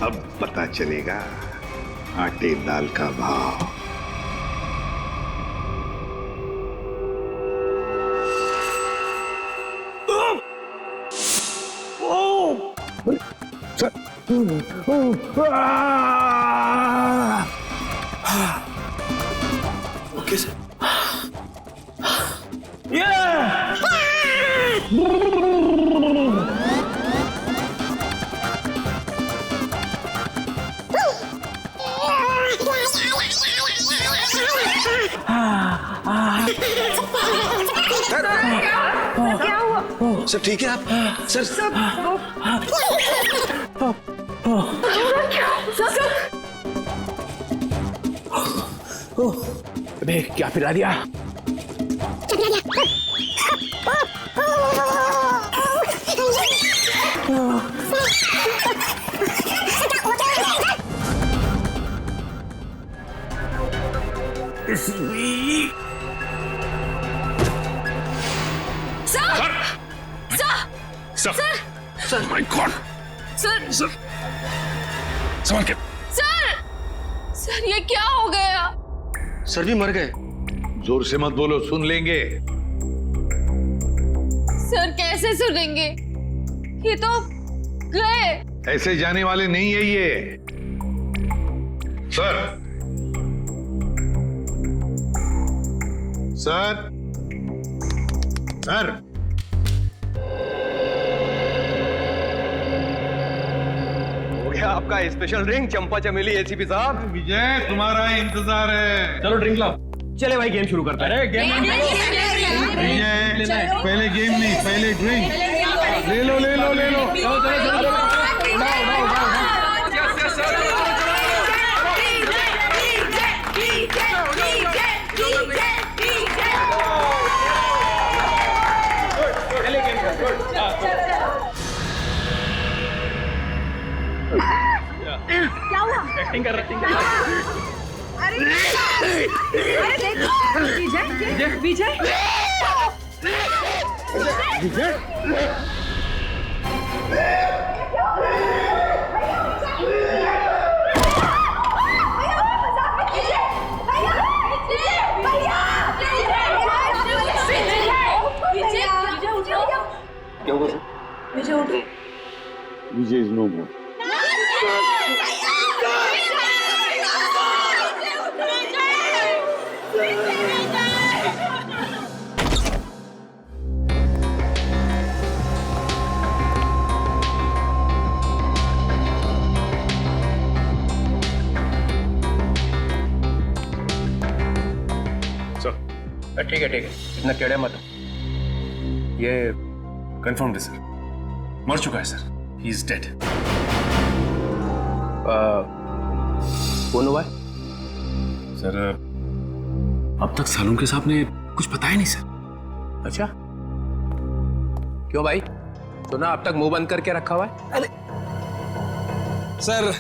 अब पता चलेगा आटे दाल का भाव। Okay sir. क्या हुआ? सर ठीक है आप? सर अबे क्या पिला दिया? Sir my God. सर संभाल के। सर ये क्या हो गया? सर भी मर गए। जोर से मत बोलो, सुन लेंगे। सर कैसे सुनेंगे? ये तो गए। ऐसे जाने वाले नहीं है ये। सर सर सर हो गया आपका स्पेशल ड्रिंक चंपा चमेली एसीपी साहब। विजय तुम्हारा इंतजार है। चलो ड्रिंक लाओ। चले भाई गेम शुरू करते हैं। अरे गेम विजय पहले गेम नहीं, पहले ड्रिंक। ले लो ले लो ले लो। क्या हुआ? एक्टिंग कर अरे देखो विजय विजय विजय इज नो मोर। ठीक है इतना टेढ़े मत हो। ये कंफर्म है सर, मर चुका है सर। He is dead. कौन हुआ है? सर अब तक सालुंके साहब ने कुछ बताया नहीं सर। अच्छा क्यों भाई? तो ना अब तक मुंह बंद करके रखा हुआ है। सर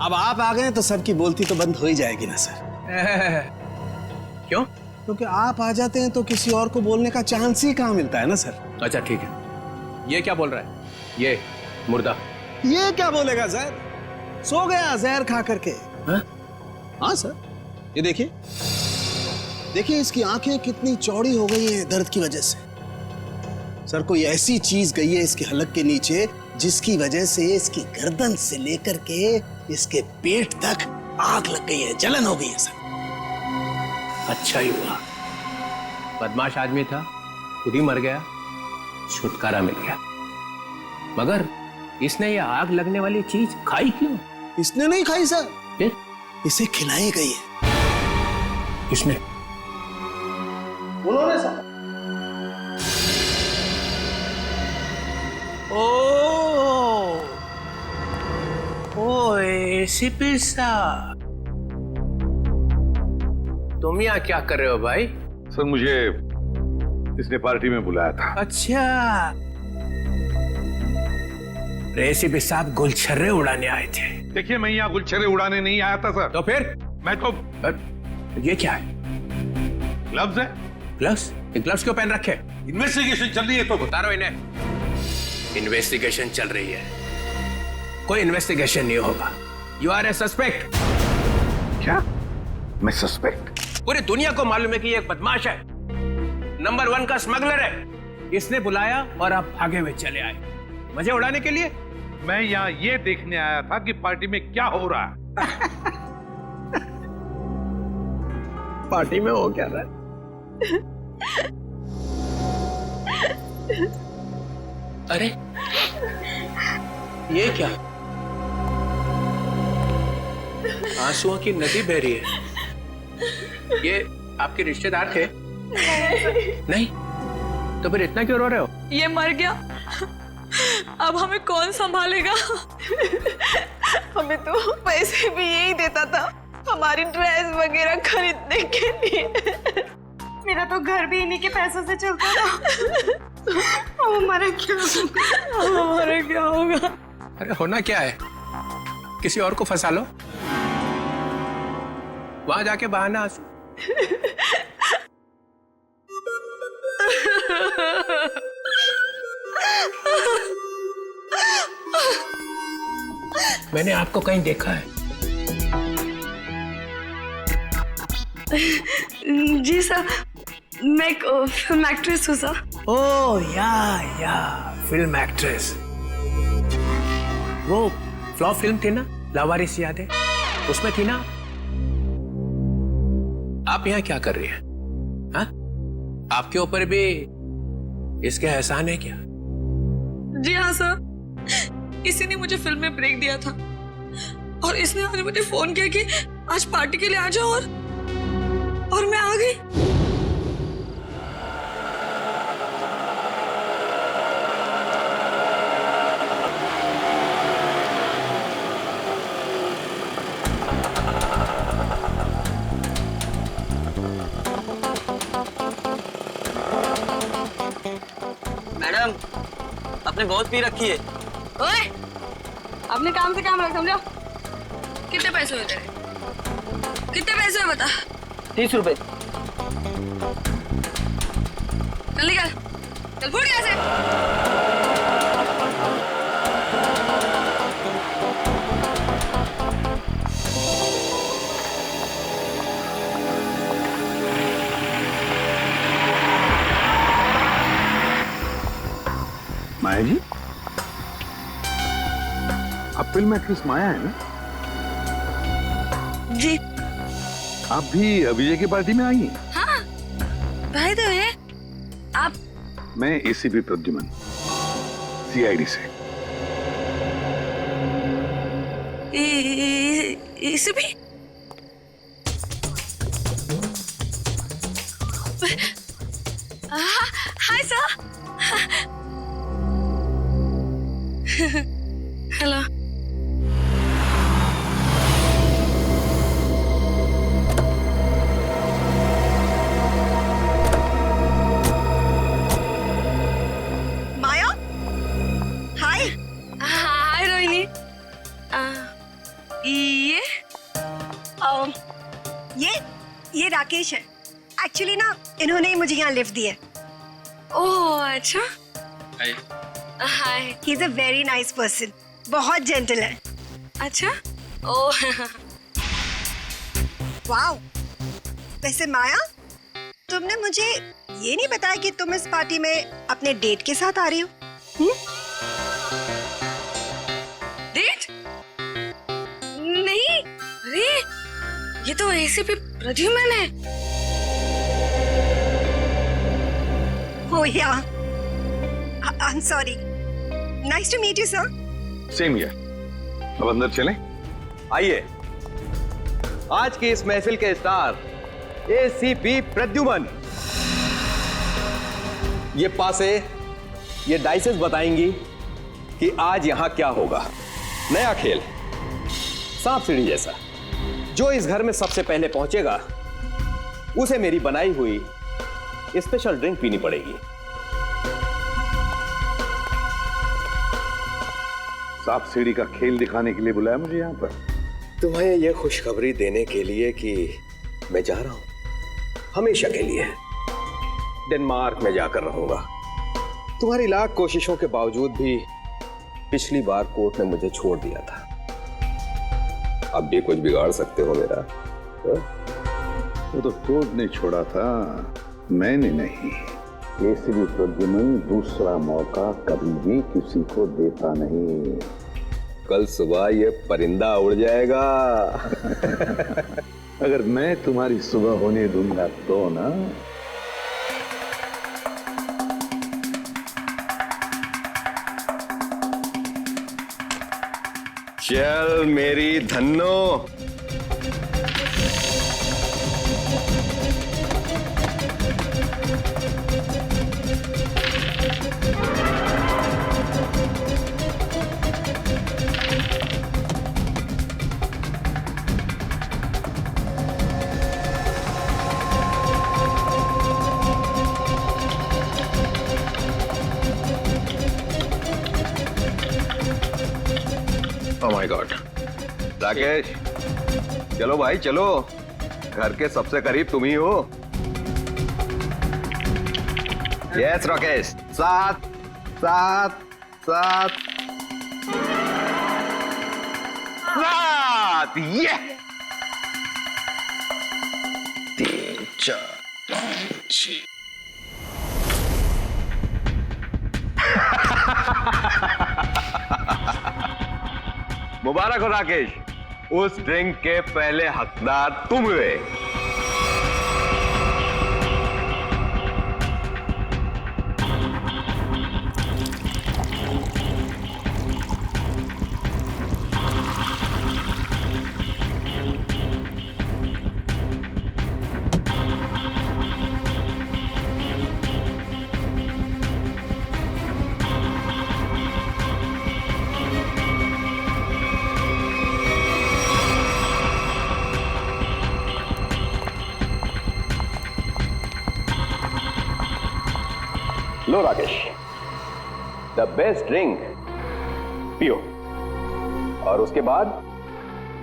अब आप आ गए तो सबकी बोलती तो बंद हो ही जाएगी ना सर। क्यों? क्योंकि आप आ जाते हैं तो किसी और को बोलने का चांस ही कहाँ मिलता है ना सर। अच्छा ठीक है। ये क्या बोल रहा है? ये मुर्दा। ये क्या बोलेगा सर? सो गया जहर खा करके। हाँ सर, ये देखिए देखिए इसकी आंखें कितनी चौड़ी हो गई हैं दर्द की वजह से। सर कोई ऐसी चीज गई है इसके हलक के नीचे जिसकी वजह से इसकी गर्दन से लेकर के इसके पेट तक आग लग गई है, जलन हो गई है सर। अच्छा ही हुआ, बदमाश आदमी था, खुद ही मर गया, छुटकारा मिल गया। मगर इसने ये आग लगने वाली चीज खाई क्यों? इसने नहीं खाई सर, फिर इसे खिलाई गई है। किसने? उन्होंने सर। ओ एसीपी साहब, तुम यहाँ क्या कर रहे हो भाई? सर मुझे इसने पार्टी में बुलाया था। अच्छा, एसीपी साहब गुलछर्रे उड़ाने आए थे। देखिए मैं यहाँ गुलछर्रे उड़ाने नहीं आया था सर। तो फिर? मैं तो ये क्या है? ग्लव्स है। ग्लव्स? ये ग्लव्स क्यों पहन रखे? इन्वेस्टिगेशन चल रही है तो उतारो इन्हें। इन्वेस्टिगेशन चल रही है। कोई इन्वेस्टिगेशन नहीं होगा। You are a suspect. क्या? मैं सस्पेक्ट? पूरी दुनिया को मालूम है कि ये एक बदमाश है, नंबर 1 का स्मगलर है। इसने बुलाया और आप भागे हुए चले आए मजे उड़ाने के लिए। मैं यहाँ ये देखने आया था कि पार्टी में क्या हो रहा है। पार्टी में हो क्या रहा है? अरे ये क्या? आंसुओं की नदी बह रही है। ये आपके रिश्तेदार थे? नहीं तो फिर इतना क्यों रो रहे हो? ये मर गया, अब हमें कौन संभालेगा? हमें तो पैसे भी यही देता था हमारी ड्रेस वगैरह खरीदने के लिए। मेरा तो घर भी इन्हीं के पैसों से चलता था। अब हमारा क्या होगा? अरे होना क्या है, किसी और को फंसा लो, वहां जाके बहाना आंसू। मैंने आपको कहीं देखा है? जी सर, मैं एक फिल्म एक्ट्रेस हूँ सर। ओह या फिल्म एक्ट्रेस। वो फ्लॉप फिल्म थी ना, लावारिस, याद है? उसमें थी ना। आप यहाँ क्या कर रही हैं? हाँ? आपके ऊपर भी इसके एहसान है क्या? जी हाँ सर, इसी ने मुझे फिल्म में ब्रेक दिया था और इसने आज मुझे फोन किया कि आज पार्टी के लिए आ जाओ और मैं आ गई। मैडम, आपने बहुत पी रखी है। ओए, अपने काम से काम रख, समझो। कितने पैसे हुए तेरे? कितने पैसे हुए बता? 30 रुपए। चल निकल, चल फुट यहाँ से। माया जी, आप फिल्म एक्ट्रेस माया है ना? जी आप भी विजय की पार्टी में आई हैं? हाँ, भाई तो है आप। मैं एसीपी प्रद्युमन, सीआईडी से। इसे भी हाय सर। हेलो। माया, हाय। हाय रोहिणी। ये राकेश है। एक्चुअली ना इन्होंने ही मुझे यहाँ लिफ्ट दी है। ओह अच्छा। Hi. He is a very nice person, बहुत जेंटल है। अच्छा। Oh wow. वैसे माया, तुमने मुझे ये नहीं बताया कि तुम इस पार्टी में अपने डेट के साथ आ रही हो? डेट? नहीं, अरे ये तो एसीपी प्रद्युमन है। Oh yeah. I'm sorry. Nice to meet you, sir. Same here. अब अंदर चलें? आइए, आज की इस महफिल के स्टार एसीपी प्रद्युमन। ये पासे, ये डाइसेस बताएंगी कि आज यहां क्या होगा। नया खेल, सांप सीढ़ी जैसा। जो इस घर में सबसे पहले पहुंचेगा उसे मेरी बनाई हुई स्पेशल ड्रिंक पीनी पड़ेगी। सांप सीढ़ी का खेल दिखाने के लिए बुलाया मुझे यहाँ पर? तुम्हें यह खुशखबरी देने के लिए कि मैं जा रहा हूं हमेशा के लिए। डेनमार्क में जाकर रहूंगा। तुम्हारी लाख कोशिशों के बावजूद भी पिछली बार कोर्ट ने मुझे छोड़ दिया था। अब भी कुछ बिगाड़ सकते हो मेरा? वो तो कोर्ट ने छोड़ा था, मैंने नहीं। केसरी प्रद्युमन दूसरा मौका कभी भी किसी को देता नहीं। कल सुबह ये परिंदा उड़ जाएगा। अगर मैं तुम्हारी सुबह होने दूंगा तो ना। चल मेरी Dhanno. Oh my God. Rakesh, चलो भाई चलो, घर के सबसे करीब तुम ही हो। यस राकेश, सात सात सात सात, ये 3 4 5 6। मुबारक हो राकेश, उस ड्रिंक के पहले हकदार तुम हुए। लो राकेश, द बेस्ट ड्रिंक पियो और उसके बाद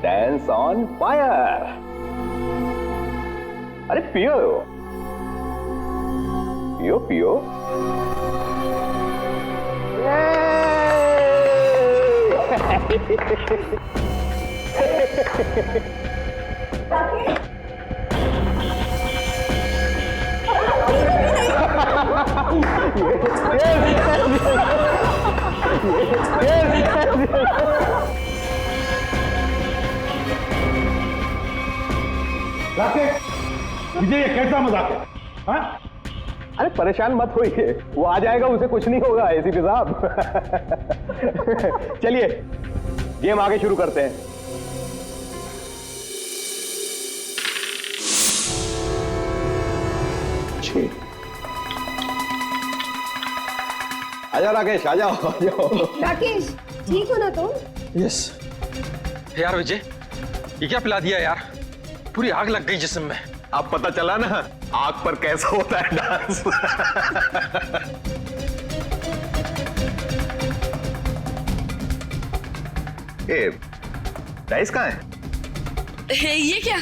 डांस ऑन फायर। अरे पियो पियो पियो। मुझे ये कैसा मजाक है? हाँ? अरे परेशान मत होइए, वो आ जाएगा, उसे कुछ नहीं होगा एसीपी साहब। चलिए गेम आगे शुरू करते हैं। आ जाओ राकेश, आ जाओ आ जाओ। राकेश, ठीक हो ना तुम? यस। यार विजय, ये क्या पिला दिया यार? पूरी आग लग गई जिस्म में। अब पता चला ना आग पर कैसा होता है डांस। ए, डाइस कहाँ है? ये क्या?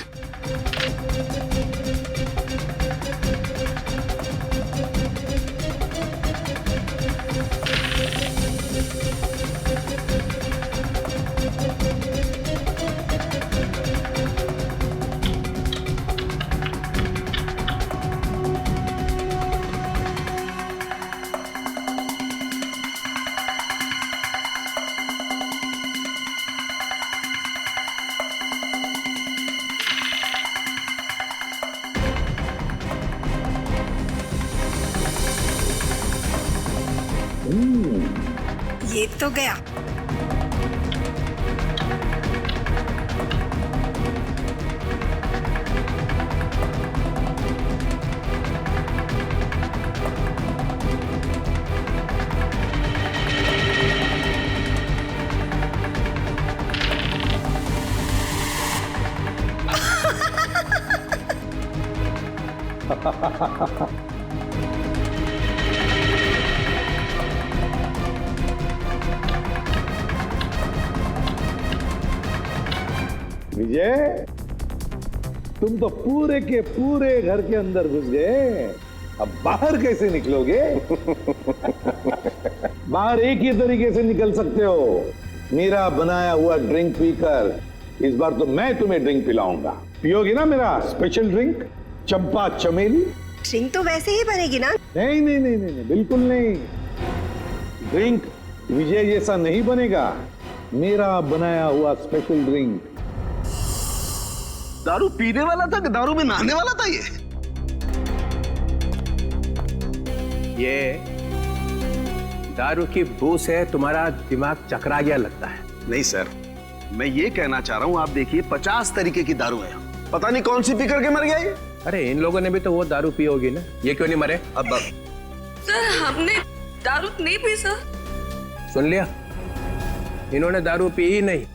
ये तो गया। विजय, तुम तो पूरे के पूरे घर के अंदर घुस गए। अब बाहर कैसे निकलोगे? बाहर एक ही तरीके से निकल सकते हो, मेरा बनाया हुआ ड्रिंक पीकर। इस बार तो मैं तुम्हें ड्रिंक पिलाऊंगा। पियोगे ना मेरा स्पेशल ड्रिंक, चंपा चमेली? ड्रिंक तो वैसे ही बनेगी ना? नहीं नहीं नहीं नहीं, बिल्कुल नहीं। ड्रिंक विजय जैसा नहीं बनेगा, मेरा बनाया हुआ स्पेशल ड्रिंक। दारू पीने वाला था कि दारू में नहाने वाला था ये दारू की बू से तुम्हारा दिमाग चकरा गया लगता है। नहीं सर, मैं ये कहना चाह रहा हूँ, आप देखिए 50 तरीके की दारू है, पता नहीं कौन सी पी करके मर गया ये। अरे इन लोगों ने भी तो वो दारू पी होगी ना, ये क्यों नहीं मरे? अब सर हमने दारू नहीं पी सर। सुन लिया, इन्होंने दारू पी ही नहीं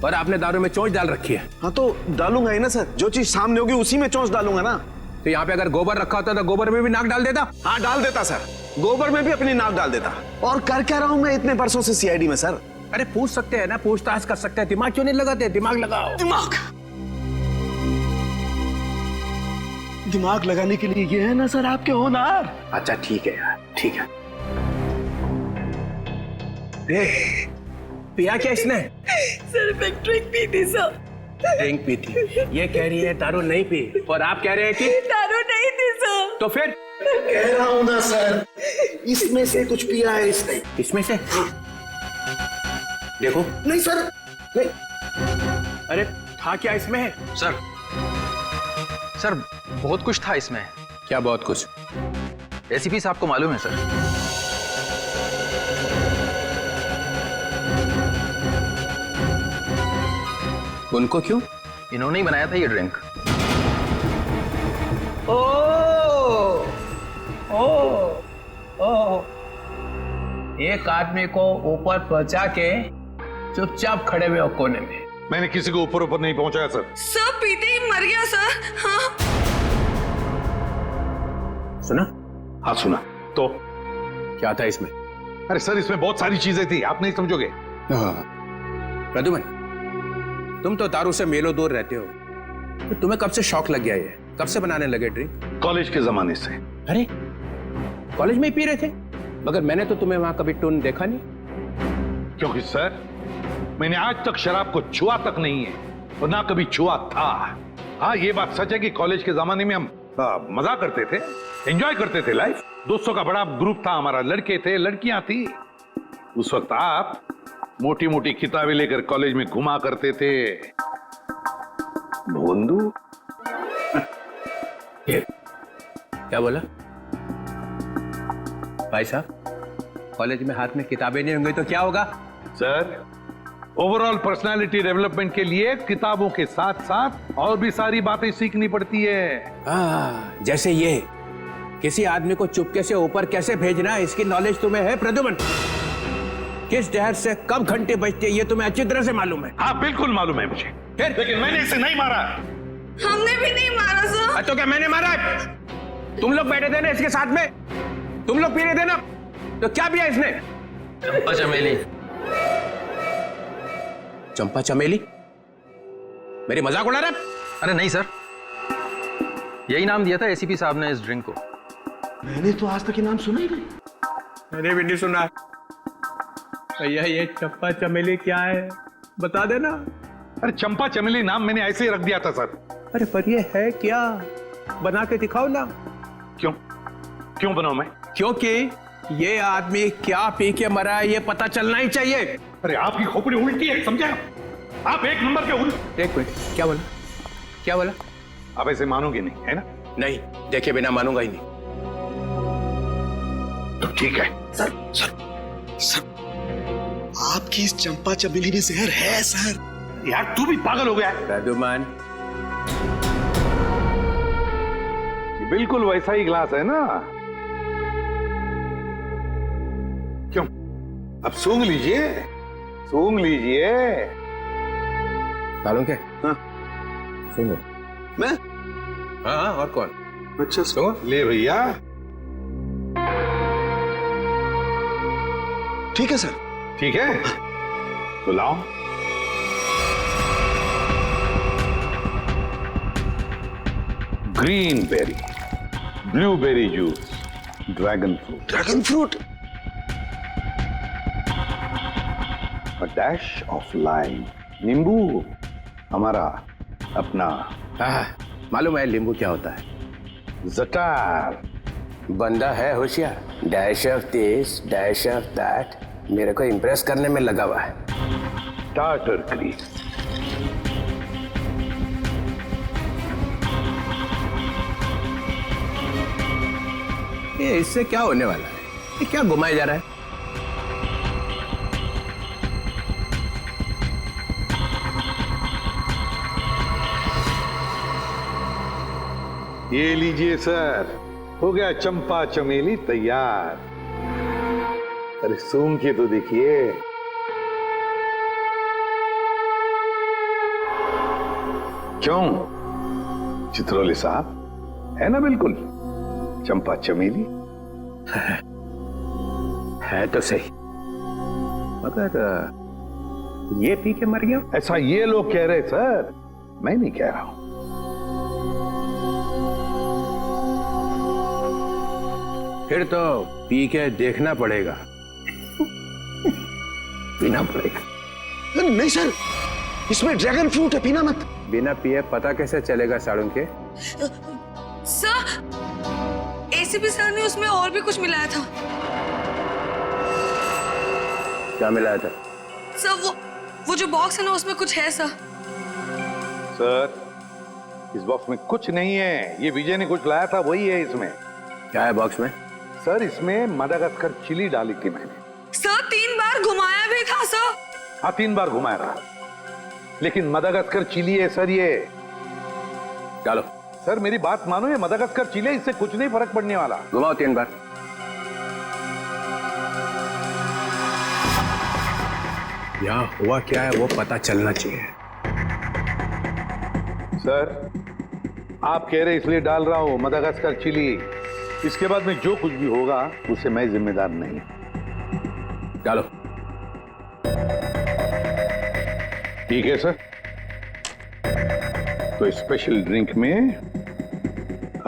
और आपने दारू में चोंच डाल रखी है। हाँ तो डालूंगा ही ना सर, जो चीज सामने होगी उसी में चोंच डालूंगा ना। तो यहाँ पे अगर गोबर रखा होता तो गोबर में भी नाक डाल देता। हाँ डाल देता सर, गोबर में भी अपनी नाक डाल देता। और कर क्या रहा हूं मैं इतने वर्षों से सीआईडी में सर? अरे पूछ सकते हैं ना, पूछताछ कर सकते हैं, दिमाग क्यों नहीं लगाते? दिमाग लगाओ। दिमाग लगाने के लिए ये है ना सर आपके होनहार। अच्छा ठीक है यार, ठीक है। पिया क्या इसने? सिर्फ एक ड्रिंक पी थी सर। ड्रिंक पी थी, ये कह रही है दारू नहीं पी, और आप कह रहे हैं कि दारू नहीं थी सर। तो फिर? कह रहा हूं ना सर, इसमें से कुछ पिया है इसने। इसमें से? देखो। नहीं सर, नहीं। अरे था क्या इसमें? सर सर बहुत कुछ था इसमें। क्या बहुत कुछ? एसीपी साहब को मालूम है सर। उनको क्यों? इन्होंने ही बनाया था ये ड्रिंक। ओ, ओ, ओ। एक आदमी को ऊपर पहुंचा के चुपचाप खड़े हुए हो कोने में। मैंने किसी को ऊपर ऊपर नहीं पहुंचाया सर। सब पीते ही मर गया सर। हाँ सुना? हाँ सुना। तो क्या था इसमें? अरे सर इसमें बहुत सारी चीजें थी, आप नहीं समझोगे। प्रद्युमन, तुम तो दारू से मेलो दूर रहते हो, तो तुम्हें कब से शौक लग गया ये? कब से बनाने लगे ड्रिंक? कॉलेज के जमाने से। अरे कॉलेज में ही पी रहे थे? मगर मैंने तो तुम्हें वहां कभी टून देखा नहीं। क्योंकि सर मैंने आज तक शराब को छुआ तक नहीं है और ना कभी छुआ था। हाँ ये बात सच है कि कॉलेज के जमाने में हम मजा करते थे, एंजॉय करते थे लाइफ। दोस्तों का बड़ा ग्रुप था हमारा, लड़के थे लड़कियां थी। उस वक्त आप मोटी मोटी किताबें लेकर कॉलेज में घुमा करते थे। भोंदू क्या बोला भाई साहब? कॉलेज में हाथ में किताबें नहीं होंगी तो क्या होगा? सर ओवरऑल पर्सनालिटी डेवलपमेंट के लिए किताबों के साथ साथ और भी सारी बातें सीखनी पड़ती है। जैसे ये किसी आदमी को चुपके से ऊपर कैसे भेजना है, इसकी नॉलेज तुम्हें है प्रद्युमन? किस डहर से कब घंटे बजते ये तुम्हें अच्छी तरह से मालूम है? हाँ बिल्कुल मालूम है मुझे, लेकिन मैंने इसे नहीं मारा। हमने भी नहीं मारा सर। तो क्या मैंने मारा है? तुम लोग बैठे थे ना इसके साथ में, तुम लोग पी रहे थे ना, तो क्या पिया इसने? चंपा चमेली। चंपा चमेली? मेरी मजाक उड़ा रहा है? अरे नहीं सर, यही नाम दिया था एसीपी साहब ने इस ड्रिंक को। मैंने तो आज तक ये नाम सुना ही नहीं। मैंने भी नहीं सुना। भैया ये चंपा चमेली क्या है बता देना। अरे चंपा चमेली नाम मैंने ऐसे ही रख दिया था सर। अरे पर ये है क्या, बना के दिखाओ ना। क्यों क्यों बनाऊं मैं? क्योंकि ये आदमी क्या पी के मरा है ये पता चलना ही चाहिए। अरे आपकी खोपड़ी उल्टी है, समझे? आप एक नंबर के उल्टे। एक मिनट, क्या बोला? क्या बोला? आप ऐसे मानोगे नहीं है ना? नहीं, देखे बिना मानूंगा ही नहीं। तो ठीक है। सर सर सर, आपकी इस चंपा चमेली में जहर है सर। यार तू भी पागल हो गया है। प्रद्युमन, ये बिल्कुल वैसा ही ग्लास है ना? क्यों? अब सूंघ लीजिए, सूंघ लीजिए। मालूम क्या? हाँ सुनो। मैं? हाँ और कौन? अच्छा सुनो। ले भैया। ठीक है सर। ठीक है तो लाओ। Green berry, blueberry juice, dragon fruit, a dash of lime, नींबू, हमारा अपना मालूम है नींबू क्या होता है? जटार। बंदा है होशियार, dash of this dash of that, मेरे को इम्प्रेस करने में लगा हुआ है। टार्टर क्रीम, ये इससे क्या होने वाला है? ये क्या घुमाया जा रहा है? ये लीजिए सर, हो गया चंपा चमेली तैयार। अरे सूंघ के तो देखिए। क्यों चित्रोले साहब, है ना बिल्कुल चंपा चमेली? है तो सही, मगर ये पी के मर गया। ऐसा ये लोग कह रहे सर, मैं नहीं कह रहा हूं। फिर तो पी के देखना पड़ेगा। पीना पड़ेगा। नहीं सर, इसमें ड्रैगन फ्रूट है, पीना मत। बिना पिए पता कैसे चलेगा साड़ू के? सर, एसीपी सर ने उसमें और भी कुछ मिलाया था। क्या मिलाया था? सर वो जो बॉक्स है ना, उसमें कुछ है सर। सर, इस बॉक्स में कुछ नहीं है, ये विजय ने कुछ लाया था, वही है इसमें। क्या है बॉक्स में? सर, इसमें मदागास्कर चिली डाली थी मैंने। सर 3 बार घुमाया भी था सर। हाँ 3 बार घुमाया था, लेकिन मदागास्कर चिली है सर ये। डालो। सर मेरी बात मानो, ये मदागास्कर चिली है, इससे कुछ नहीं फर्क पड़ने वाला। घुमाओ 3 बार। यहाँ हुआ क्या है वो पता चलना चाहिए। सर आप कह रहे इसलिए डाल रहा हूं मदागास्कर चिली, इसके बाद में जो कुछ भी होगा उसे मैं जिम्मेदार नहीं। डालो। ठीक है सर, तो स्पेशल ड्रिंक में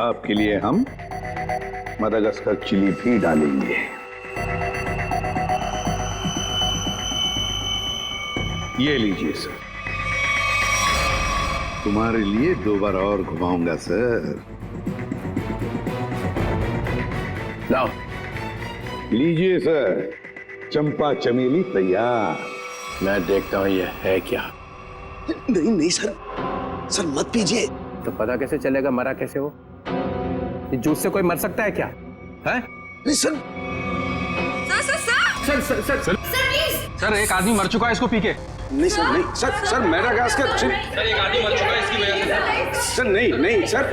आपके लिए हम मदागास्कर चिली भी डालेंगे। ये लीजिए सर, तुम्हारे लिए 2 बार और घुमाऊंगा सर। लाओ। लीजिए सर, चंपा चमेली तैयार। मैं देखता हूं ये है क्या। नहीं सर, सर मत पीजिए। तो पता कैसे चलेगा मरा कैसे वो? जूस से कोई मर सकता है क्या? है? नहीं सर। सर सर एक आदमी मर चुका है इसको पी के। नहीं सर, नहीं सर, मेडागास्कर चिली। सर एक आदमी मर चुका है इसकी वजह से। सर नहीं सर,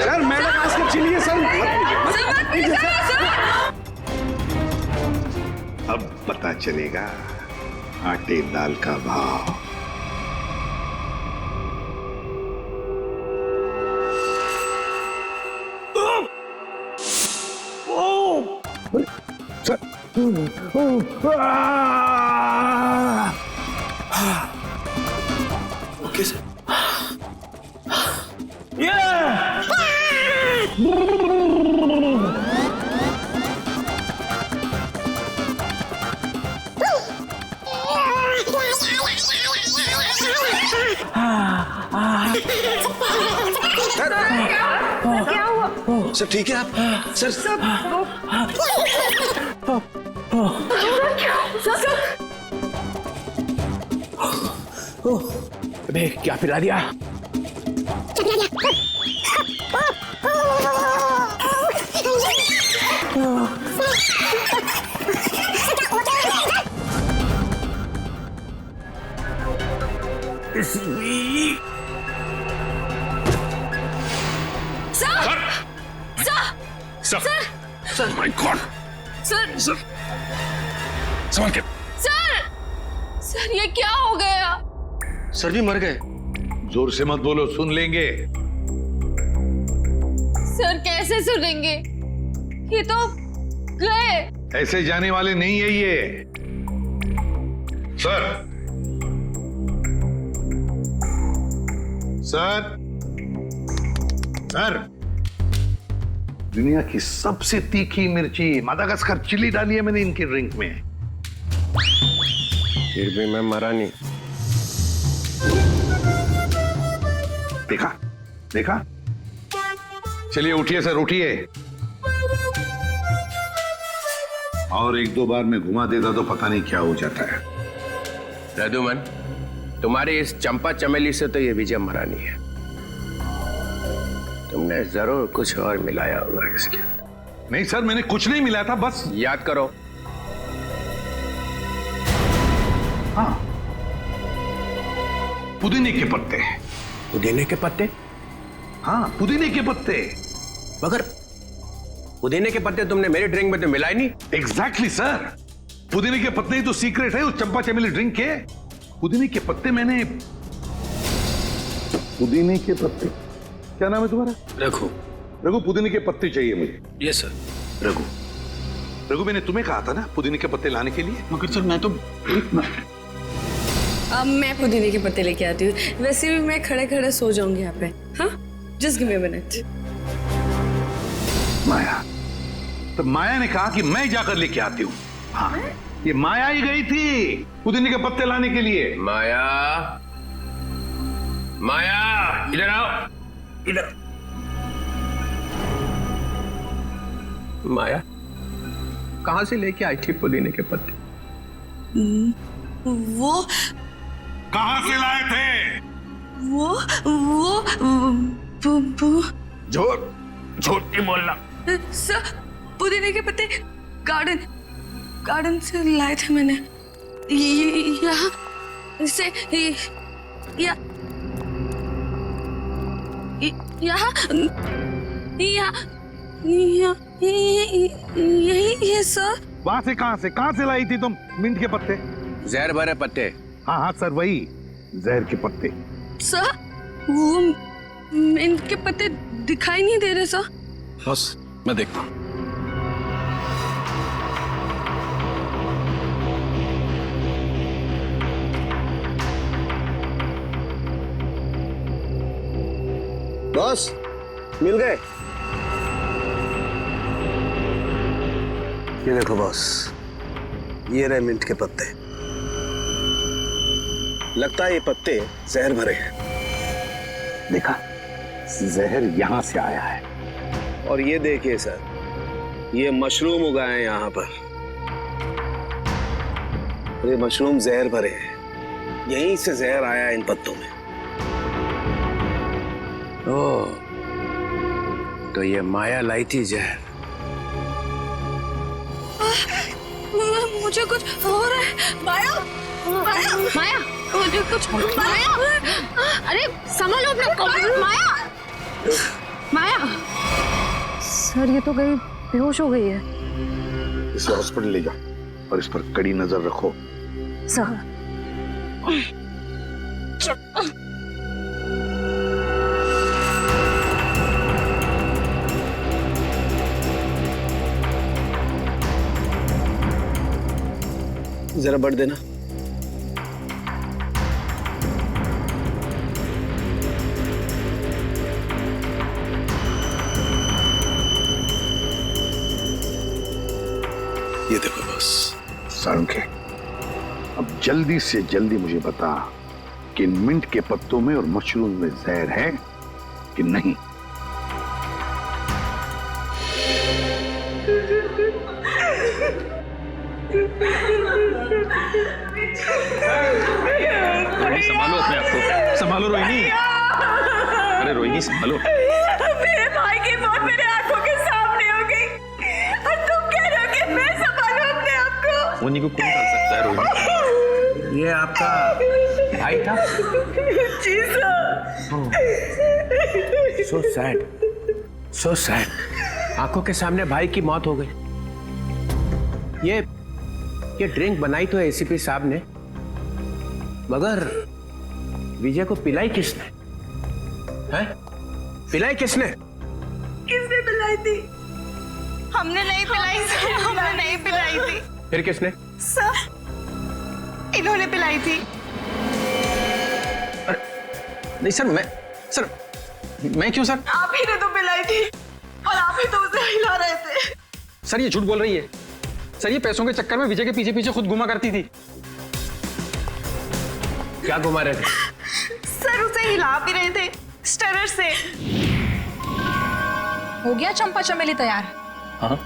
सर मेडागास्कर चिली है सर। मत पीजिए सर। अब पता चलेगा आटे दाल का भाव। Sir okay sir. क्या हुआ? सर ठीक है आप? सर अबे क्या पिला दिया? सर माय गॉड, सर संभल के। सर ये क्या हो गया? सर भी मर गए। जोर से मत बोलो, सुन लेंगे। सर कैसे सुनेंगे? ये तो गए। ऐसे जाने वाले नहीं है ये। सर सर सर दुनिया की सबसे तीखी मिर्ची मादागास्कर चिली डाली है मैंने इनकी ड्रिंक में। फिर भी मैं मरा नहीं। देखा देखा। चलिए उठिए सर, उठिए। और एक दो बार मैं घुमा देता तो पता नहीं क्या हो जाता है। रघुमन, तुम्हारे इस चंपा चमेली से तो ये विजय मरा नहीं है। तुमने जरूर कुछ और मिलाया होगा इसके। नहीं सर, मैंने कुछ नहीं मिलाया था, बस याद करो। हाँ, पुदीने के पत्ते। पुदीने के पत्ते? हाँ, पुदीने के पत्ते। मगर पुदीने के पत्ते तुमने मेरी ड्रिंक में तो मिलाए नहीं। एग्जैक्टली सर, पुदीने के पत्ते ही तो सीक्रेट है उस चंपा चमेली ड्रिंक के। पुदीने के पत्ते मैंने। पुदीने के पत्ते? क्या नाम है तुम्हारा? रघु। रघु, पुदीने के पत्ते चाहिए मुझे। Yes sir. रघु, रघु मैंने तुम्हें कहा था ना पुदीने के पत्ते लाने के लिए। मगर सर मैं तो अब मैं पुदीने के पत्ते लेके आती हूँ। वैसे भी मैं खड़े खड़े सो जाऊंगी यहाँ पे। हाँ, just give me a minute. Maya, तो माया ने कहा कि मैं जाकर लेके आती हूँ। हाँ, ये माया ही गई थी पुदीने के पत्ते लाने के लिए। माया, माया इधर आओ, इधर। माया कहां से लेके आई थी पुदीने के पत्ते? वो कहां से लाए थे? वो झूठ नहीं बोलना। सर, पुदीने के पत्ते गार्डन से लाए थे मैंने। यहाँ से यही है सर। वहां से कहां से लाई थी तुम मिंट के पत्ते? जहर भरे पत्ते। हाँ हाँ सर, वही जहर के पत्ते। सर, वो मिंट के पत्ते दिखाई नहीं दे रहे सर। बस मैं देखता हूँ। बॉस, मिल गए? ये देखो बॉस, ये रहे मिंट के पत्ते। लगता है ये पत्ते जहर भरे हैं। देखा, जहर यहां से आया है। और ये देखिए सर, ये मशरूम उगाए हैं यहाँ पर। ये मशरूम जहर भरे हैं, यहीं से जहर आया है इन पत्तों में। ओह, तो ये माया लाई थी जहर। मुझे कुछ हो रहा है। माया, माया, माया, मुझे कुछ हो रहा है। माया, अरे संभालो अपना कॉन्फिडेंस। माया, माया। सर, ये तो गई, बेहोश हो गई है। इसे हॉस्पिटल ले जाओ और इस पर कड़ी नजर रखो। सर, जरा बढ़ देना। ये देखो बस, सारंगे, अब जल्दी से जल्दी मुझे बता कि इन मिंट के पत्तों में और मशरूम में जहर है कि नहीं। संभालो अपने आप को, संभालो रोहिणी। अरे रोहिणी संभालो। मेरे भाई की मौत मेरे आंखों के सामने हो गई और तुम कह रहे हो कि मैं संभालूं अपने आप को? मुन्नी को कौन कर सकता है रोहिणी? ये आपका भाई था? जी sir. So sad, so sad. आंखों के सामने भाई की मौत हो गई। ये ड्रिंक बनाई तो एसीपी साहब ने, मगर विजय को पिलाई किसने? हैं? पिलाई किसने? किसने पिलाई थी? हमने नहीं पिलाई सर, हमने नहीं पिलाई थी। फिर किसने? सर, इन्होंने पिलाई थी। नहीं सर, मैं क्यों सर? आप ही ने तो पिलाई थी। और और आप ही तो उसे हिला रहे थे। सर ये झूठ बोल रही है। सर ये पैसों के चक्कर में विजय के पीछे पीछे खुद घुमा करती थी। क्या घुमा रहे थे? सर उसे हिला भी रहे थे स्टरर से। हो गया चंपा चमेली तैयार? हाँ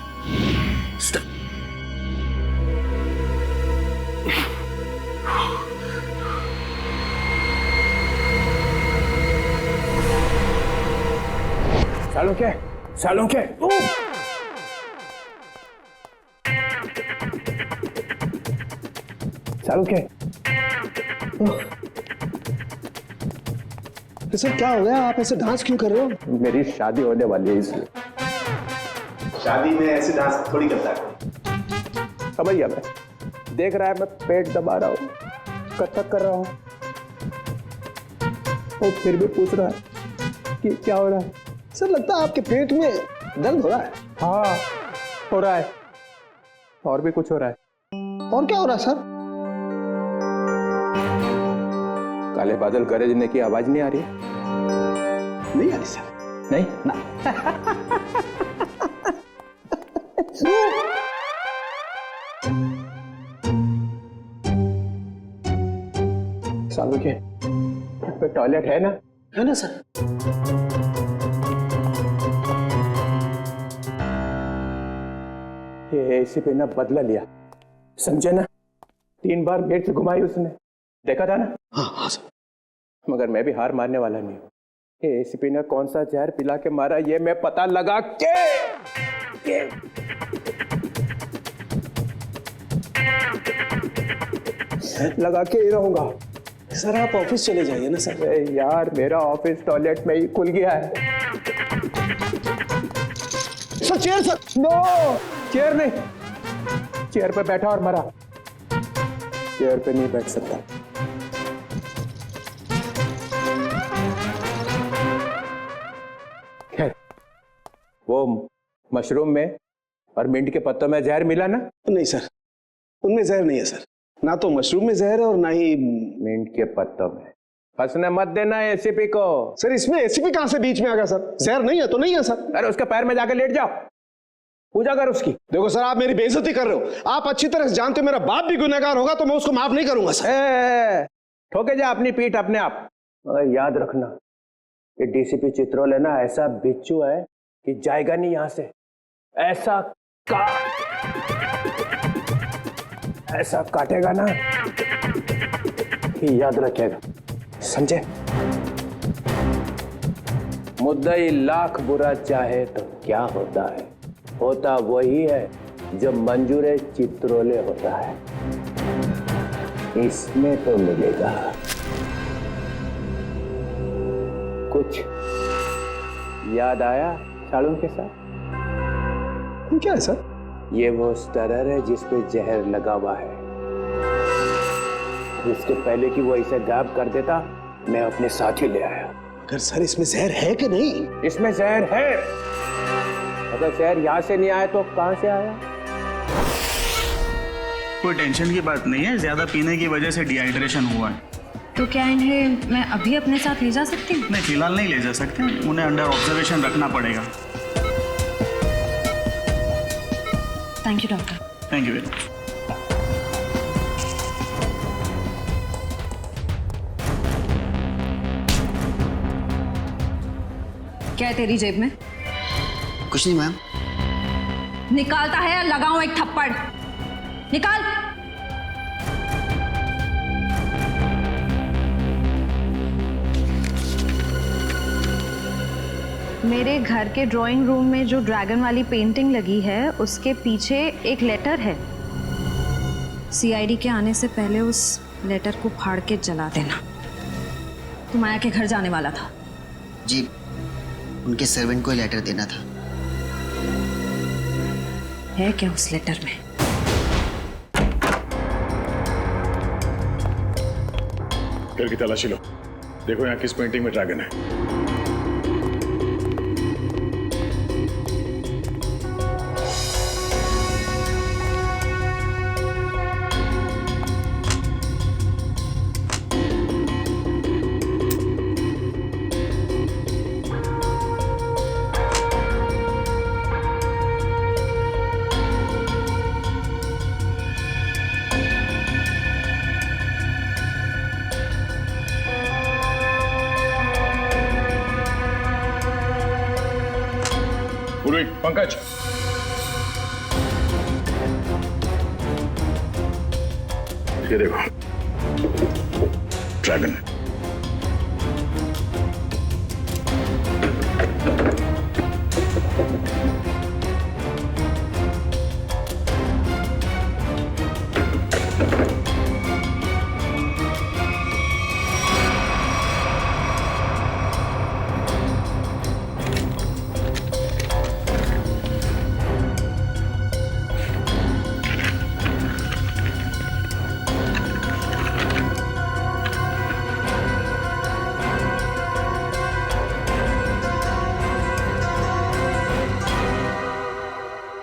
सालुंखे, सालुंखे, सालुंखे। सर क्या हो गया, आप ऐसे डांस क्यों कर रहे हो? मेरी शादी होने वाली है इसलिए। शादी में ऐसे डांस थोड़ी करता है। समझ गया मैं। देख रहा है मैं पेट दबा रहा हूँ, कथक कर रहा हूँ, और फिर भी पूछ रहा है कि क्या हो रहा है। सर लगता है आपके पेट में दर्द हो रहा है। हाँ हो रहा है, और भी कुछ हो रहा है। और क्या हो रहा है सर? काले बादल गरजने की आवाज नहीं आ रही? नहीं आ रही सर। नहीं ना। सालुंखे, पे टॉयलेट है ना? है ना सर। ये एसी पे ना बदला लिया, समझे ना? 3 बार मिर्च घुमाई उसने, देखा था ना? हाँ हाँ सर। मगर मैं भी हार मानने वाला नहीं हूँ। ये एसीपी ने कौन सा जहर पिला के मारा ये मैं पता लगा के ही रहूंगा। सर आप ऑफिस चले जाइए ना सर। अरे यार मेरा ऑफिस टॉयलेट में ही खुल गया है। Sir chair sir. No, chair नहीं, चेयर पे बैठा और मरा, चेयर पे नहीं बैठ सकता। खैर, वो मशरूम में और मिंट के पत्तों में जहर मिला ना? नहीं सर, उनमें जहर नहीं है सर। ना तो मशरूम में जहर है और ना ही मिंट के पत्तों में। फंसने मत देना एसीपी को। सर इसमें एसीपी कहां से बीच में आ गया सर? जहर नहीं है तो नहीं है सर। अरे उसके पैर में जाकर लेट जाओ, पूजा कर उसकी। देखो सर आप मेरी बेइज्जती कर रहे हो। आप अच्छी तरह से जानते हो मेरा बाप भी गुनहगार होगा तो मैं उसको माफ नहीं करूंगा सर। ठोके जा अपनी पीठ अपने आप। मगर याद रखना ये डीसीपी चित्रोल है ना, ऐसा बिच्छू है कि जाएगा नहीं यहां से। ऐसा काटेगा ना कि याद रखेगा, समझे? मुद्दई लाख बुरा चाहे तो क्या होता है, होता वही है जो मंजूरे चित्रोले होता है। इसमें तो मिलेगा कुछ। याद आया सालुंखे के साथ? क्या है सर? ये वो स्टरर है जिसपे जहर लगा हुआ है। इसके पहले कि वो इसे गायब कर देता मैं अपने साथ ही ले आया। अगर सर इसमें जहर है कि नहीं? इसमें जहर है। अगर जहर यहाँ से नहीं आया तो कहाँ से आया? कोई टेंशन की बात नहीं है, ज्यादा पीने की वजह से डिहाइड्रेशन हुआ है। तो क्या इन्हें मैं अभी अपने साथ ले जा सकती हूँ? नहीं फिलहाल नहीं ले जा सकते, उन्हें अंडर ऑब्जर्वेशन रखना पड़ेगा। Thank you doctor. Thank you very much. क्या है तेरी जेब में? कुछ नहीं मैम। निकालता है या लगाऊं एक थप्पड़? निकाल। मेरे घर के ड्राइंग रूम में जो ड्रैगन वाली पेंटिंग लगी है उसके पीछे एक लेटर है। सीआईडी के आने से पहले उस लेटर को फाड़ के जला देना। तू माया के घर जाने वाला था? जी, उनके सर्वेंट को लेटर देना था। है क्या उस लेटर में? घर की तलाशी लो, देखो यहाँ किस पेंटिंग में ड्रैगन है। इट पंकज। ये देखो ड्रैगन।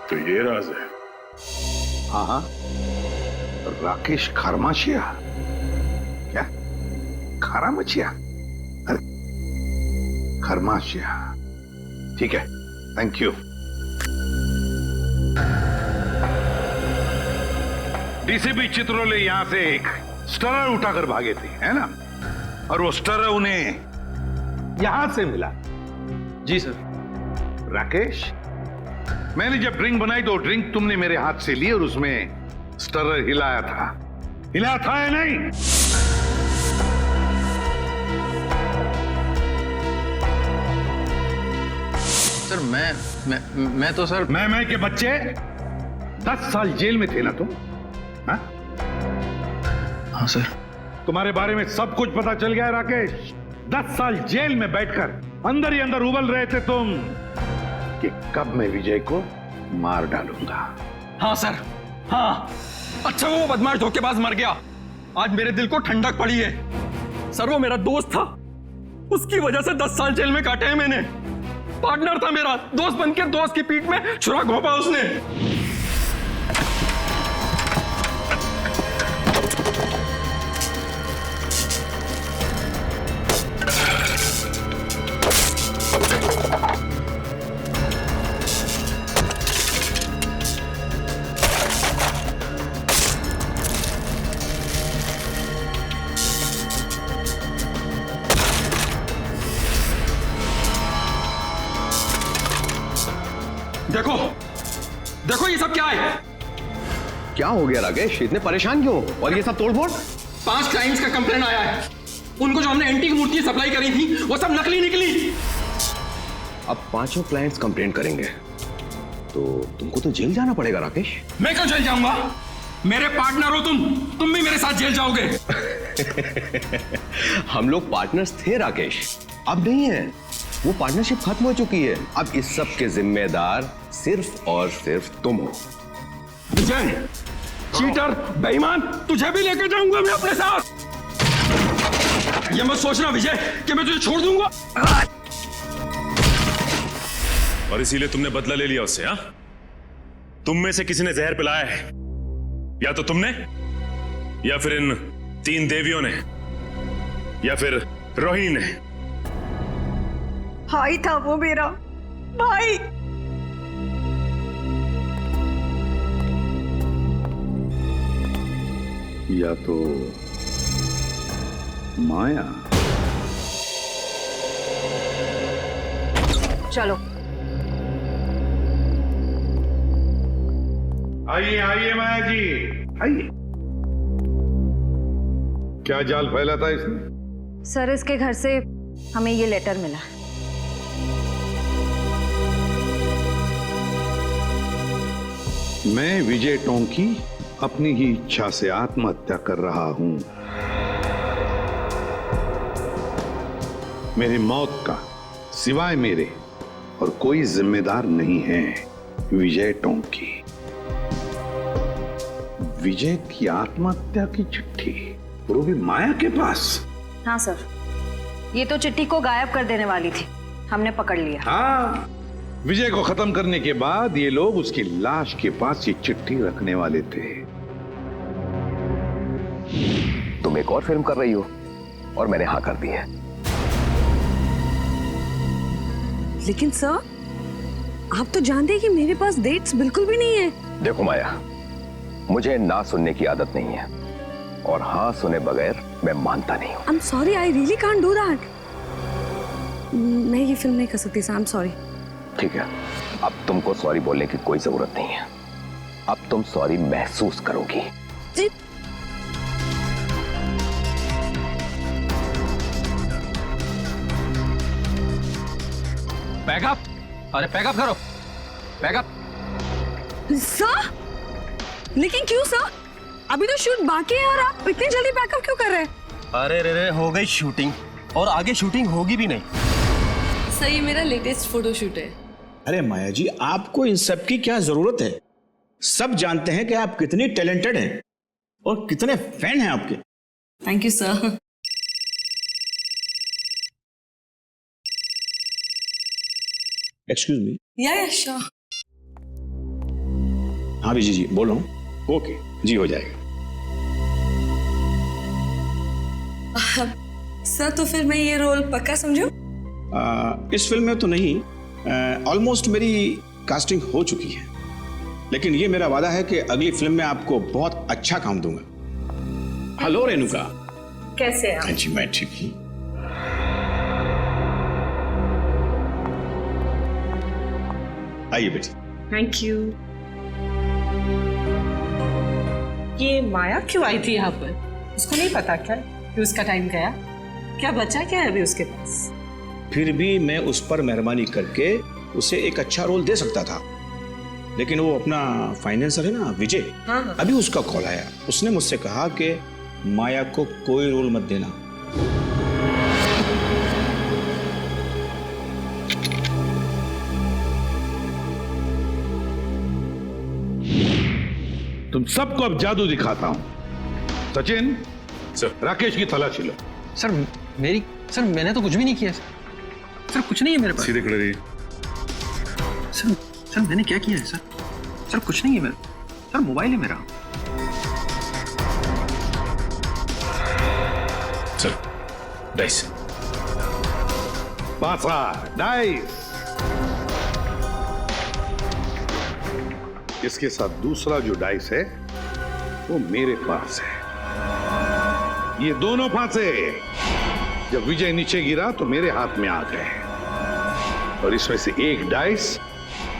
तो ये राज है। हाँ हाँ, राकेश खरमाशिया। क्या खरामचिया? अरे खरमाशिया, ठीक है, थैंक यू। डीसीपी चित्रोले यहां से एक स्टरर उठाकर भागे थे, है ना? और वो स्टरर उन्हें यहां से मिला। जी सर। राकेश, मैंने जब ड्रिंक बनाई तो ड्रिंक तुमने मेरे हाथ से ली और उसमें स्टरर हिलाया था या नहीं? सर मैं तो सर मैं के बच्चे 10 साल जेल में थे ना तुम? हाँ? हाँ सर। तुम्हारे बारे में सब कुछ पता चल गया है राकेश। 10 साल जेल में बैठकर अंदर ही अंदर उबल रहे थे तुम कि कब मैं विजय को मार डालूंगा। हाँ सर, हाँ। अच्छा वो बदमाश धोखेबाज मर गया, आज मेरे दिल को ठंडक पड़ी है। सर वो मेरा दोस्त था, उसकी वजह से 10 साल जेल में काटे हैं मैंने। पार्टनर था मेरा, दोस्त बनके दोस्त की पीठ में छुरा घोंपा उसने। देखो देखो ये सब क्या है? क्या हो गया राकेश, इतने परेशान क्यों? और ये सब तोड़फोड़? 5 क्लाइंट्स का कंप्लेंट आया है। उनको जो हमने एंटीक मूर्ति सप्लाई करी थी वो सब नकली निकली। अब 5 क्लाइंट्स कंप्लेंट करेंगे तो तुमको तो जेल जाना पड़ेगा राकेश। मैं क्यों जेल जाऊंगा? मेरे पार्टनर हो तुम भी मेरे साथ जेल जाओगे। हम लोग पार्टनर्स थे राकेश, अब नहीं है। वो पार्टनरशिप खत्म हो चुकी है। अब इस सब के जिम्मेदार सिर्फ और सिर्फ तुम हो। विजय, चीटर, बेईमान, तुझे भी लेकर जाऊंगा मैं अपने साथ। ये मत सोचना विजय कि मैं तुझे छोड़ दूंगा। और इसीलिए तुमने बदला ले लिया उससे? हाँ, तुम में से किसी ने जहर पिलाया है, या तो तुमने, या फिर इन 3 देवियों ने, या फिर रोहिणी ने। भाई था वो मेरा भाई। या तो माया। चलो आइए आइए माया जी, आइए। क्या जाल फैला था इसने? सर इसके घर से हमें ये लेटर मिला। मैं विजय टोंकी अपनी ही इच्छा से आत्महत्या कर रहा हूं। मेरी मौत का सिवाय मेरे और कोई जिम्मेदार नहीं है। विजय टोंकी। विजय की आत्महत्या की चिट्ठी, वो भी माया के पास। हाँ सर, ये तो चिट्ठी को गायब कर देने वाली थी, हमने पकड़ लिया। हाँ, विजय को खत्म करने के बाद ये लोग उसकी लाश के पास ये चिट्ठी रखने वाले थे। तुम एक और फिल्म कर रही हो और मैंने हाँ कर दी है। लेकिन सर, आप तो जानते हैं कि मेरे पास डेट्स बिल्कुल भी नहीं है। देखो माया, मुझे ना सुनने की आदत नहीं है और हाँ सुने बगैर मैं मानता नहीं हूँ। I'm sorry, I really can't do that. मैं ये फिल्म नहीं कर सकती सर, I'm sorry। ठीक है, अब तुमको सॉरी बोलने की कोई जरूरत नहीं है। अब तुम सॉरी महसूस करोगी। जी पैकअप, अरे पैकअप करो, पैकअप। सर, लेकिन क्यों सर? अभी तो शूट बाकी है और आप इतनी जल्दी पैकअप क्यों कर रहे हैं? अरे रे हो गई शूटिंग और आगे शूटिंग होगी भी नहीं। सर ये मेरा लेटेस्ट फोटोशूट है। अरे माया जी, आपको इन सब की क्या जरूरत है? सब जानते हैं कि आप कितनी टैलेंटेड हैं और कितने फैन हैं आपके। Thank you sir. Excuse me. या श्योर। हाँ विजय जी बोल रहा हूँ। ओके जी, हो जाएगा। सर तो फिर मैं ये रोल पक्का समझूं? इस फिल्म में तो नहीं, ऑलमोस्ट मेरी कास्टिंग हो चुकी है, लेकिन ये मेरा वादा है कि अगली फिल्म में आपको बहुत अच्छा काम दूंगा। हेलो रेणुका, कैसे हैं आप? जी मैं ठीक हूँ। आइए बेटी। Thank you. ये माया क्यों आई थी यहाँ पर? उसको नहीं पता क्या कि उसका टाइम गया? क्या बचा क्या है अभी उसके पास? फिर भी मैं उस पर मेहरबानी करके उसे एक अच्छा रोल दे सकता था, लेकिन वो अपना फाइनेंसर है ना विजय, हाँ। अभी उसका कॉल आया। उसने मुझसे कहा कि माया को कोई रोल मत देना। तुम सबको अब जादू दिखाता हूं। सचिन, राकेश की तलाशी लो। सर मैंने तो कुछ भी नहीं किया सर, कुछ नहीं है मेरे पास। सीधे खड़े रहिए। सर मैंने क्या किया है सर कुछ नहीं है मेरे, सर मोबाइल है मेरा। Sir dice. पासा डाइस। इसके साथ दूसरा जो डाइस है वो मेरे पास है। ये दोनों फांसे जब विजय नीचे गिरा तो मेरे हाथ में आ गए, और इसमें से एक डाइस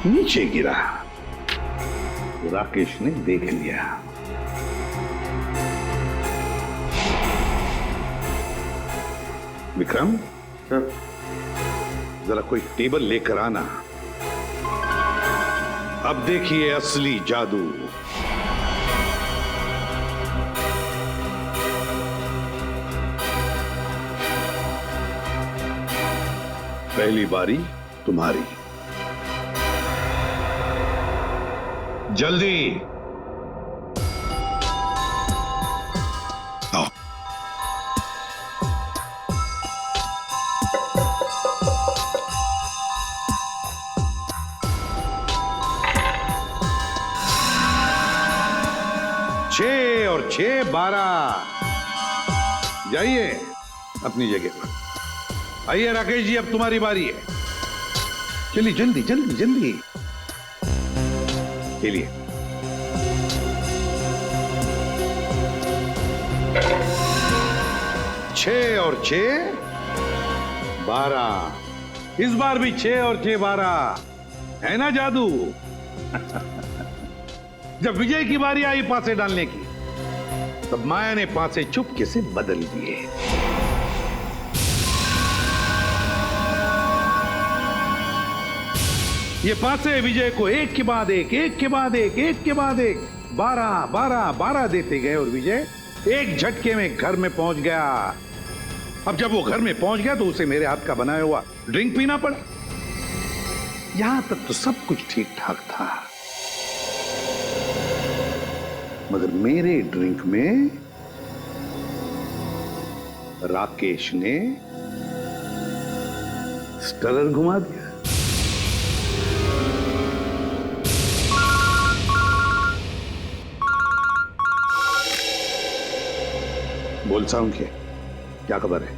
नीचे गिरा तो राकेश ने देख लिया। विक्रम, जरा कोई टेबल लेकर आना। अब देखिए असली जादू। पहली बारी तुम्हारी। जल्दी आओ। छह और 6 12। जाइए अपनी जगह पर। आइए राकेश जी, अब तुम्हारी बारी है। चलिए जल्दी जल्दी जल्दी चलिए। छह और 6 12। इस बार भी 6 और 6 12 है ना जादू? जब विजय की बारी आई पासे डालने की, तब माया ने पासे चुपके से बदल दिए। ये पासे विजय को एक के बाद एक, एक के बाद एक, एक के बाद एक 12 12 12 देते गए, और विजय एक झटके में घर में पहुंच गया। अब जब वो घर में पहुंच गया तो उसे मेरे हाथ का बनाया हुआ ड्रिंक पीना पड़ा। यहां तक तो सब कुछ ठीक ठाक था, मगर मेरे ड्रिंक में राकेश ने स्टरर घुमा दिया। बोल साउंड के क्या खबर है?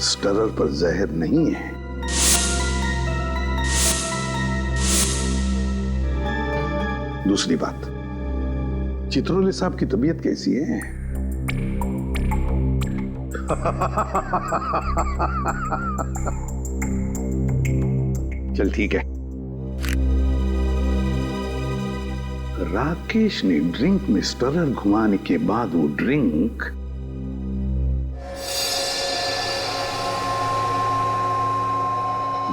स्टरर पर जहर नहीं है। दूसरी बात, चित्रोले साहब की तबीयत कैसी है? चल ठीक है। राकेश ने ड्रिंक में स्टरर घुमाने के बाद वो ड्रिंक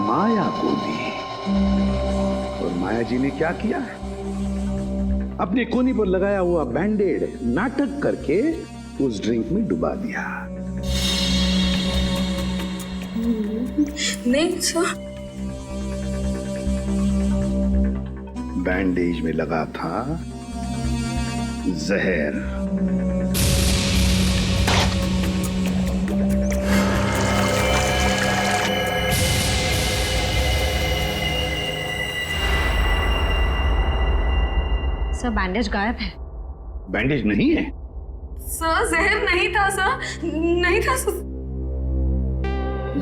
माया को दी, और माया जी ने क्या किया? अपने कोनी पर लगाया हुआ बैंडेड नाटक करके उस ड्रिंक में डुबा दिया। नहीं सर, बैंडेज में लगा था जहर। सर बैंडेज गायब है। बैंडेज नहीं है? सर जहर नहीं था सर, नहीं था सर।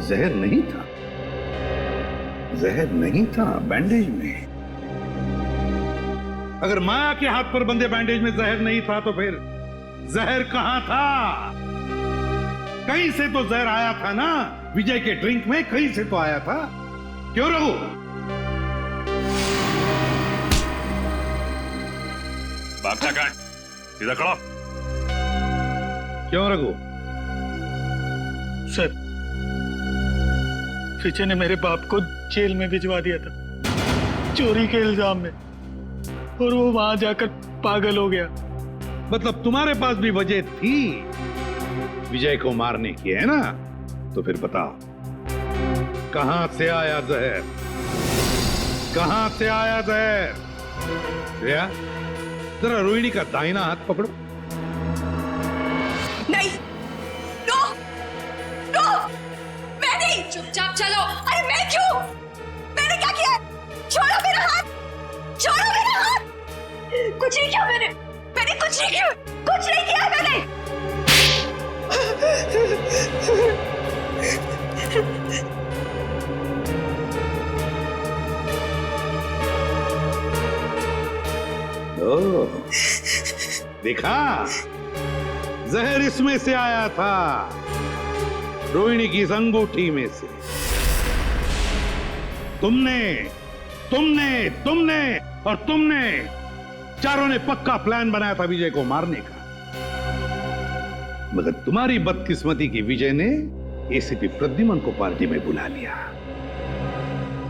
जहर नहीं था? जहर नहीं था बैंडेज में? अगर माया के हाथ पर बंधे बैंडेज में जहर नहीं था तो फिर जहर कहां था? कहीं से तो जहर आया था ना, विजय के ड्रिंक में कहीं से तो आया था। क्यों रघु? भागना कहां? सीधा खड़ा। क्यों रघु? सर, विजय ने मेरे बाप को जेल में भिजवा दिया था चोरी के इल्जाम में, और वो वहां जाकर पागल हो गया। मतलब तुम्हारे पास भी वजह थी विजय को मारने की, है ना? तो फिर बताओ, कहां से आया जहर? कहां से आया जहर? श्रेया, जरा रोहिणी का दाहिना हाथ पकड़ो। नहीं, नो, नो, मैं नहीं। चुपचाप चलो। अरे मैं क्यों? मैंने क्या किया? छोड़ो मेरा हाथ, छोड़ो मेरा हाथ। कुछ नहीं किया मैंने कुछ नहीं किया, कुछ नहीं किया मैंने। ओह, देखा, जहर इसमें से आया था, रोहिणी की इस अंगूठी में से। तुमने और तुमने चारों ने पक्का प्लान बनाया था विजय को मारने का, मगर तुम्हारी बदकिस्मती की विजय ने एसीपी प्रद्युमन को पार्टी में बुला लिया।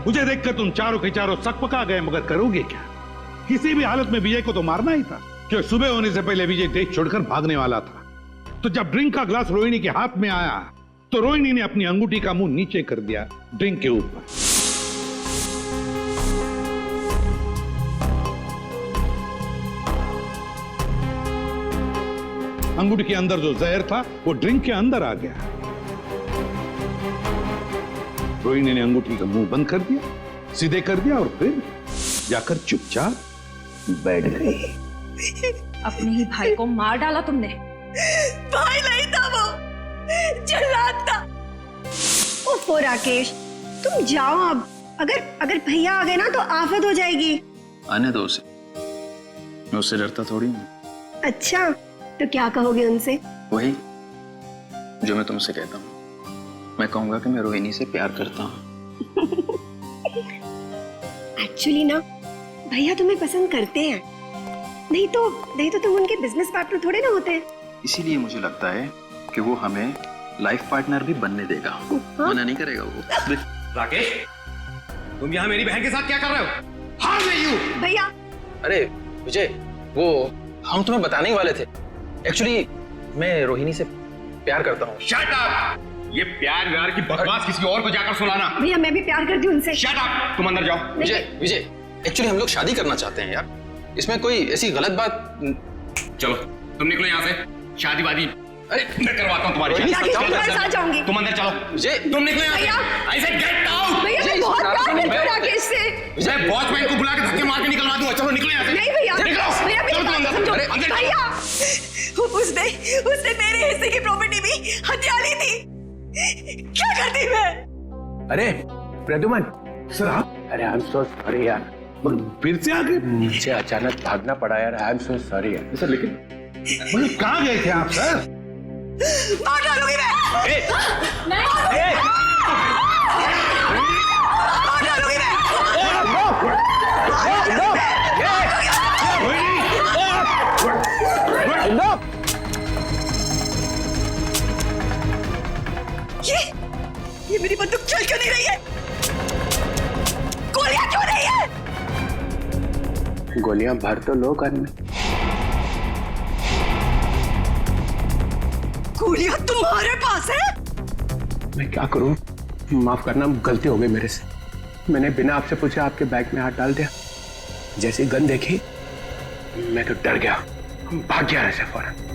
मुझे देखकर तुम चारों के चारों सकपका गए, मगर करोगे क्या? किसी भी हालत में विजय को तो मारना ही था, क्योंकि सुबह होने से पहले विजय देश छोड़कर भागने वाला था। तो जब ड्रिंक का ग्लास रोहिणी के हाथ में आया तो रोहिणी ने अपनी अंगूठी का मुंह नीचे कर दिया ड्रिंक के ऊपर। अंगूठी के अंदर जो जहर था वो ड्रिंक के अंदर आ गया। रोहिणी ने अंगूठी का मुंह बंद कर दिया, सीधे कर दिया, और फिर जाकर चुपचाप बैठ गई। अपने ही भाई को मार डाला तुमने। भाई नहीं था वो, जल्लाद था। ओफो राकेश, तुम जाओ अब। अगर भैया आ गए ना तो आफत हो जाएगी। आने दो उसे, मैं उससे डरता थोड़ी हूँ। अच्छा, तो क्या कहोगे उनसे? वही जो मैं तुमसे कहता हूँ। मैं कहूंगा कि मैं रोहिणी से प्यार करता हूँ। एक्चुअली ना भैया तुम्हें पसंद करते हैं, नहीं तो तुम उनके बिजनेस पार्टनर थोड़े ना होते। इसीलिए मुझे लगता है कि वो हमें लाइफ पार्टनर भी बनने देगा। मना नहीं करेगा वो। राकेश, तुम यहाँ मेरी बहन के साथ क्या कर रहे हो? How are you? भैया। अरे विजय, वो हम तुम्हें बताने ही वाले थे। एक्चुअली मैं रोहिणी से प्यार करता हूँ। Shut up! ये प्यार व्यार की बकवास किसी और को जाकर सुनाना। भैया मैं भी प्यार करती हूँ उनसे। Shut up! तुम अंदर जाओ। विजय, एक्चुअली हम लोग शादी करना चाहते हैं यार, इसमें कोई ऐसी गलत बात। चलो तुम निकलो यहाँ से, शादी वादी अरे मैं करवाता हूँ तुम्हारी शादी। तुम्हारे साथ जाऊंगी। तुम अंदर चलो। विजय, तुम निकलो यहाँ से। I said get out! भैया मैं बहुत प्यार करती हूँ राकेश से। विजय, वॉचमैन को बुला के धक्के मार के निकलवा दूंगा। चलो निकलो यहाँ से। नहीं भैया, निकलो। भैया चलो तुम अंदर। अरे अंदर भैया, उसने मेरे हिस्से की प्रॉपर्टी भी हथिया ली थी। क्या करती मैं? अरे प्रद्युमन सर, आप? अरे आई एम सो सॉरी यार, फिर से आ गए? नीचे अचानक भागना पड़ा यार। आई एम सो सॉरी यार। सर लेकिन कहाँ गए थे आप सर? मार डालूंगी मैं। मार डालूंगी मैं। ये मेरी बंदूक चल क्यों नहीं रही है? गोलियां क्यों नहीं है? गोलियां भर तो लो गन में। गोलियां तुम्हारे पास है? मैं क्या करूं? माफ करना, गलती हो गई मेरे से। मैंने बिना आपसे पूछे आपके बैग में हाथ डाल दिया। जैसे गन देखी मैं तो डर गया, भाग गया ऐसे फौरन।